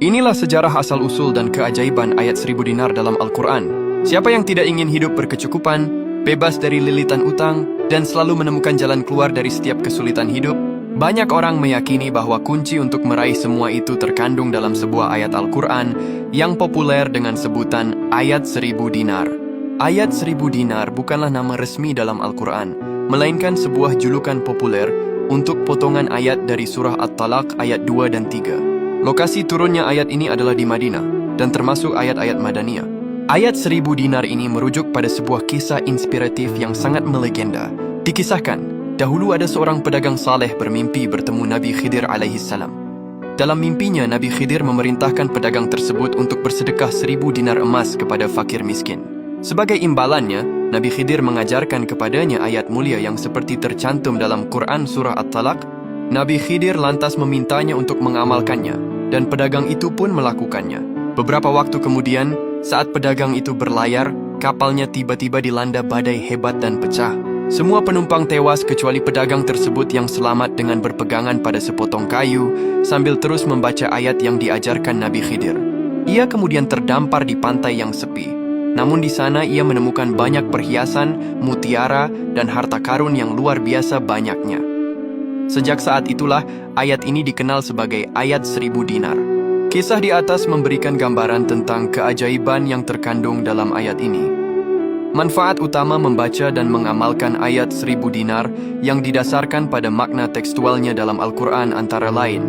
Inilah sejarah asal-usul dan keajaiban ayat 1000 dinar dalam Al-Quran. Siapa yang tidak ingin hidup berkecukupan, bebas dari lilitan utang, dan selalu menemukan jalan keluar dari setiap kesulitan hidup, banyak orang meyakini bahwa kunci untuk meraih semua itu terkandung dalam sebuah ayat Al-Quran yang populer dengan sebutan ayat 1000 dinar. Ayat 1000 dinar bukanlah nama resmi dalam Al-Quran, melainkan sebuah julukan populer untuk potongan ayat dari surah At-Talaq ayat 2 dan 3. Lokasi turunnya ayat ini adalah di Madinah, dan termasuk ayat-ayat Madaniyah. Ayat 1000 dinar ini merujuk pada sebuah kisah inspiratif yang sangat melegenda. Dikisahkan, dahulu ada seorang pedagang saleh bermimpi bertemu Nabi Khidir alaihissalam. Dalam mimpinya, Nabi Khidir memerintahkan pedagang tersebut untuk bersedekah 1000 dinar emas kepada fakir miskin. Sebagai imbalannya, Nabi Khidir mengajarkan kepadanya ayat mulia yang seperti tercantum dalam Quran surah At-Talaq. Nabi Khidir lantas memintanya untuk mengamalkannya, dan pedagang itu pun melakukannya. Beberapa waktu kemudian, saat pedagang itu berlayar, kapalnya tiba-tiba dilanda badai hebat dan pecah. Semua penumpang tewas kecuali pedagang tersebut yang selamat dengan berpegangan pada sepotong kayu sambil terus membaca ayat yang diajarkan Nabi Khidir. Ia kemudian terdampar di pantai yang sepi. Namun di sana ia menemukan banyak perhiasan, mutiara, dan harta karun yang luar biasa banyaknya. Sejak saat itulah, ayat ini dikenal sebagai ayat 1000 dinar. Kisah di atas memberikan gambaran tentang keajaiban yang terkandung dalam ayat ini. Manfaat utama membaca dan mengamalkan ayat 1000 dinar yang didasarkan pada makna tekstualnya dalam Al-Quran antara lain.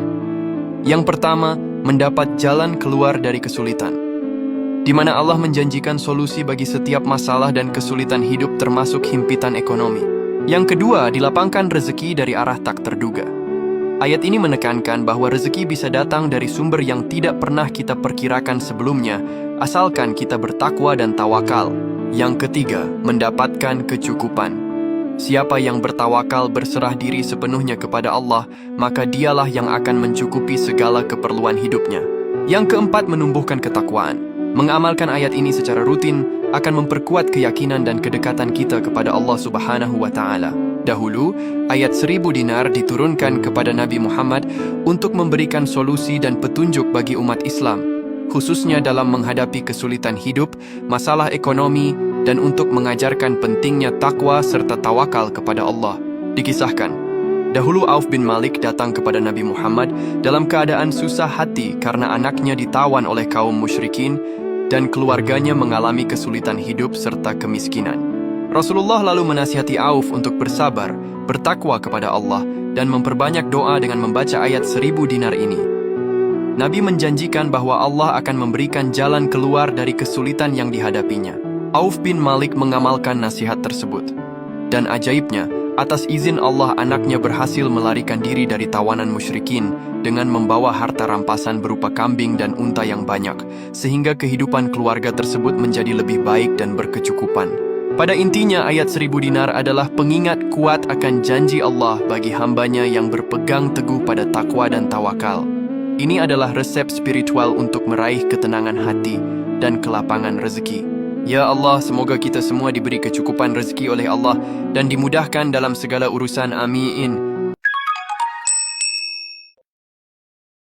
Yang pertama, mendapat jalan keluar dari kesulitan, di mana Allah menjanjikan solusi bagi setiap masalah dan kesulitan hidup termasuk himpitan ekonomi. Yang kedua, dilapangkan rezeki dari arah tak terduga. Ayat ini menekankan bahwa rezeki bisa datang dari sumber yang tidak pernah kita perkirakan sebelumnya, asalkan kita bertakwa dan tawakal. Yang ketiga, mendapatkan kecukupan. Siapa yang bertawakal berserah diri sepenuhnya kepada Allah, maka dialah yang akan mencukupi segala keperluan hidupnya. Yang keempat, menumbuhkan ketakwaan. Mengamalkan ayat ini secara rutin akan memperkuat keyakinan dan kedekatan kita kepada Allah Subhanahu wa Ta'ala. Dahulu, ayat 1000 dinar diturunkan kepada Nabi Muhammad untuk memberikan solusi dan petunjuk bagi umat Islam, khususnya dalam menghadapi kesulitan hidup, masalah ekonomi, dan untuk mengajarkan pentingnya takwa serta tawakal kepada Allah. Dikisahkan, dahulu Auf bin Malik datang kepada Nabi Muhammad dalam keadaan susah hati karena anaknya ditawan oleh kaum musyrikin dan keluarganya mengalami kesulitan hidup serta kemiskinan. Rasulullah lalu menasihati Auf untuk bersabar, bertakwa kepada Allah, dan memperbanyak doa dengan membaca ayat 1000 dinar ini. Nabi menjanjikan bahwa Allah akan memberikan jalan keluar dari kesulitan yang dihadapinya. Auf bin Malik mengamalkan nasihat tersebut. Dan ajaibnya, atas izin Allah anaknya berhasil melarikan diri dari tawanan musyrikin dengan membawa harta rampasan berupa kambing dan unta yang banyak, sehingga kehidupan keluarga tersebut menjadi lebih baik dan berkecukupan. Pada intinya, ayat 1000 dinar adalah pengingat kuat akan janji Allah bagi hambanya yang berpegang teguh pada takwa dan tawakal. Ini adalah resep spiritual untuk meraih ketenangan hati dan kelapangan rezeki. Ya Allah, semoga kita semua diberi kecukupan rezeki oleh Allah dan dimudahkan dalam segala urusan. Amin.